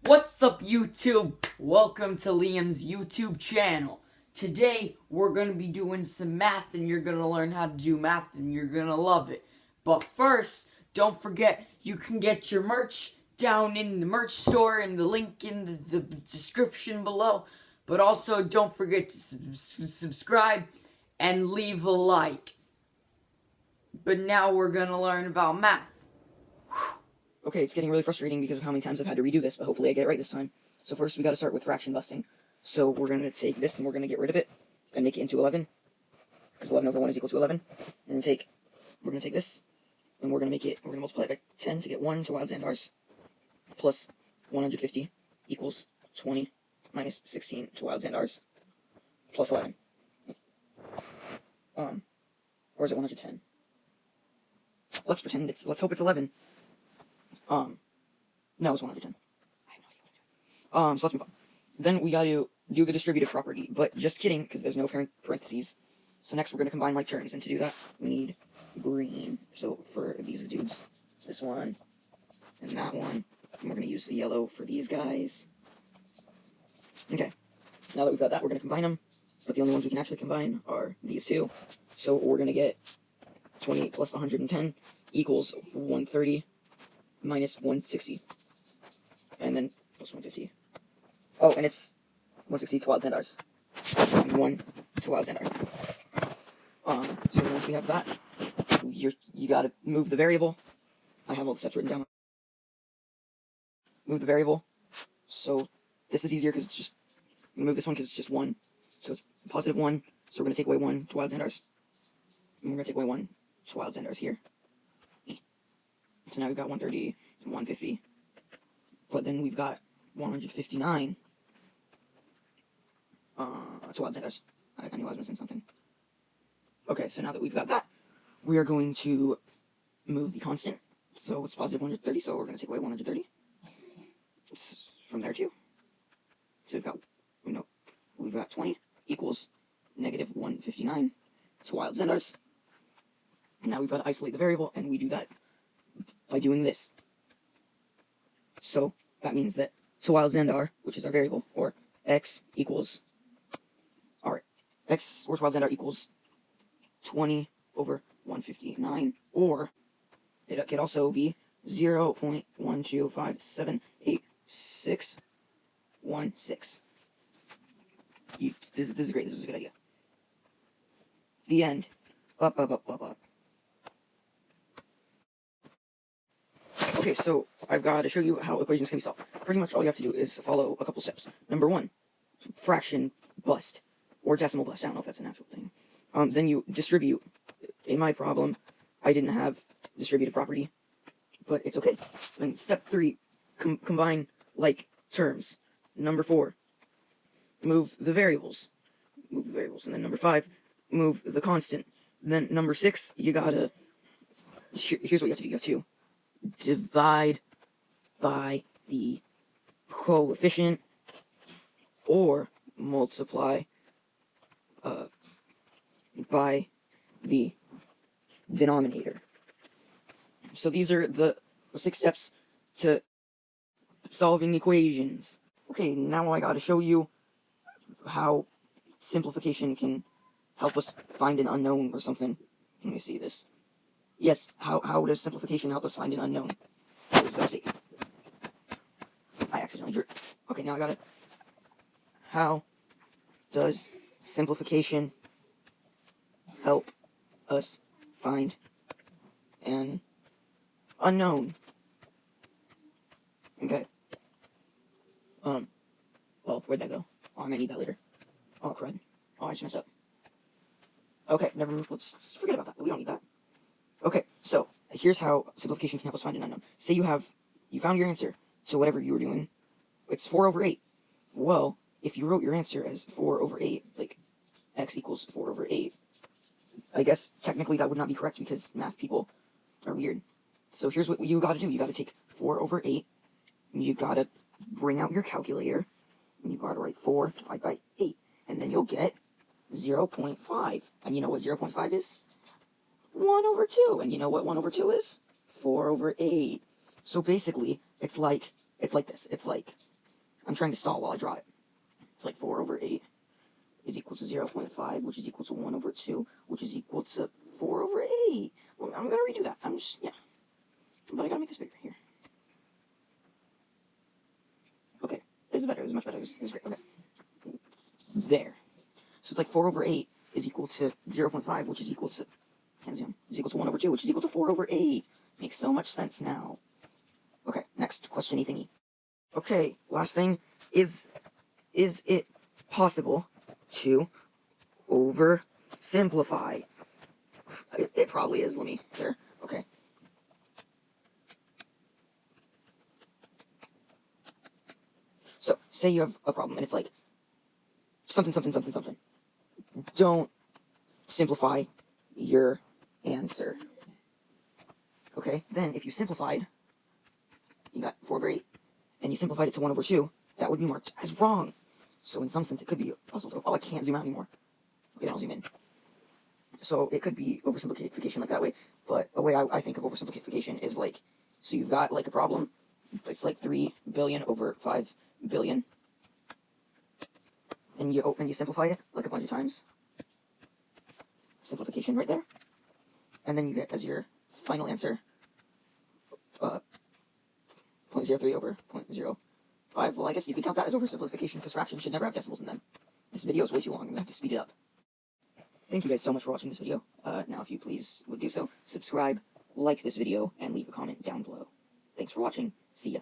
What's up, YouTube? Welcome to Liam's YouTube channel. Today, we're going to be doing some math, and you're going to learn how to do math, and you're going to love it. But first, don't forget, you can get your merch down in the merch store, and the link in the description below. But also, don't forget to subscribe and leave a like. But now we're going to learn about math. Okay, it's getting really frustrating because of how many times I've had to redo this, but hopefully I get it right this time. So first we gotta start with fraction busting. So we're gonna take this and we're gonna get rid of it and make it into 11. Because 11 over 1 is equal to 11. And we're gonna take this and we're gonna multiply it by 10 to get 1 to wilds and ours. Plus 150 equals 20 minus 16 to wilds and ours. Plus 11. Or is it 110? Let's hope it's 11. No, it's 110. I have no idea what I'm doing. So let's move on. Then we gotta do the distributive property, but just kidding, because there's no parentheses. So next we're gonna combine like terms, and to do that, we need green. So for these dudes, this one, and that one, and we're gonna use the yellow for these guys. Okay, now that we've got that, we're gonna combine them, but the only ones we can actually combine are these two. So we're gonna get 28 plus 110 equals 130. Minus 160. And then plus 150. Oh, and it's 160 to wilds and ours. And 1 to wilds and ours. So once we have that, you gotta move the variable. I have all the steps written down. Move the variable. So this is easier because it's just, move this one because it's just 1. So it's positive 1. So we're gonna take away 1 to wilds and ours. And we're gonna take away 1 to wilds and ours here. So now we've got 130 and 150. But then we've got 159. To wilds and ours. I knew I was missing something. Okay, so now that we've got that, we are going to move the constant. So it's positive 130, so we're going to take away 130. It's from there too. So we've got 20 equals negative 159 to wilds and ours. Now we've got to isolate the variable, and we do that by doing this. So that means that to wilds and r, which is our variable, or x equals our x, or to wilds and r equals 20 over 159, or it could also be 0.1257816. This is great. This is a good idea. The end. Up. Okay, so I've got to show you how equations can be solved. Pretty much all you have to do is follow a couple steps. Number 1, fraction bust, or decimal bust. I don't know if that's an actual thing. Then you distribute. In my problem, I didn't have distributive property, but it's okay. And step 3, combine like terms. Number 4, move the variables. And then number 5, move the constant. Then number 6, you gotta, here's what you have to do. You have to divide by the coefficient or multiply by the denominator. So these are the 6 steps to solving equations. Okay, now I gotta show you how simplification can help us find an unknown or something. Let me see this. Yes, how does simplification help us find an unknown? Oops, mistake. I accidentally drew. Okay, now I got it. How does simplification help us find an unknown? Okay. Well, where'd that go? Oh, I might need that later. Oh, crud. Oh, I just messed up. Okay, let's forget about that. We don't need that. Okay, so here's how simplification can help us find an unknown. Say you found your answer to whatever you were doing. It's 4 over 8. Well, if you wrote your answer as 4 over 8, like x equals 4 over 8, I guess technically that would not be correct because math people are weird. So here's what you gotta do. You gotta take 4 over 8, and you gotta bring out your calculator, and you gotta write 4 divided by 8, and then you'll get 0.5. And you know what 0.5 is? 1 over 2. And you know what 1 over 2 is? 4 over 8. So basically, it's like this. It's like I'm trying to stall while I draw it. It's like 4 over 8 is equal to 0.5, which is equal to 1 over 2, which is equal to 4 over 8. Well, I'm going to redo that. Yeah. But I got to make this bigger here. Okay. This is better. This is much better. This is great. Okay. There. So it's like 4 over 8 is equal to 0.5, which is equal to, can't zoom, is equal to 1 over 2, which is equal to 4 over 8. Makes so much sense now. Okay, next question-y thingy. Okay, last thing is it possible to oversimplify? It probably is. Let me, there, okay. So, say you have a problem, and it's like, something, something, something, something. Don't simplify your answer. Okay, then if you simplified, you got 4 over 8, and you simplified it to 1 over 2, that would be marked as wrong. So in some sense, it could be a puzzle. Oh, I can't zoom out anymore. Okay, then I'll zoom in. So it could be oversimplification like that way, but a way I think of oversimplification is like, so you've got like a problem, it's like 3 billion over 5 billion, and you simplify it like a bunch of times. Simplification right there. And then you get as your final answer 0.03 over 0.05. Well, I guess you can count that as oversimplification because fractions should never have decimals in them. This video is way too long. I'm going to have to speed it up. Thank you guys so much for watching this video. Now, if you please would do so, subscribe, like this video, and leave a comment down below. Thanks for watching. See ya.